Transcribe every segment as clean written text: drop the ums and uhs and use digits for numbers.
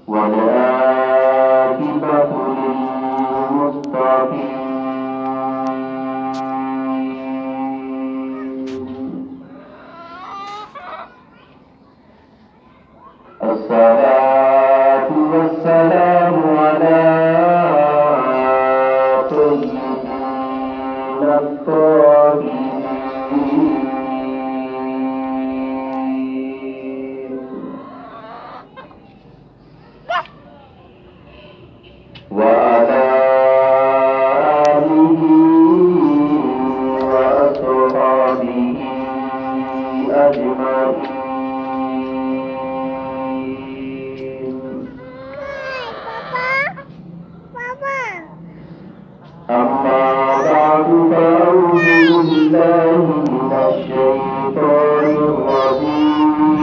والعاقبة للمتقين. الصلاة والسلام على سيدنا الطاهرين وعلى آله وأصحابه أجمعين. أما بعد فأعوذ بالله من الشيطان الرجيم.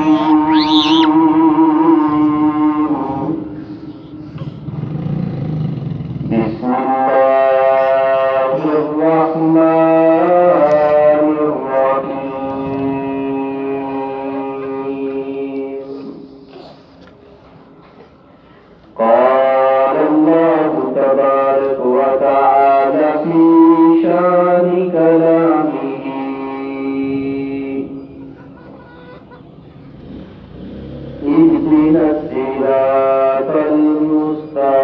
بسم الله الرحمن الرحيم. قال الله تبارك وتعالى في شان كلامه: اهدنا الصراط المستقيم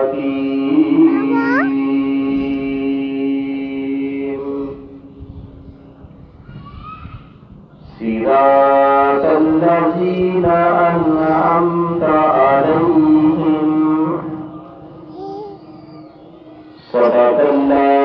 صراط الذين أنعمت عليهم. صدق الله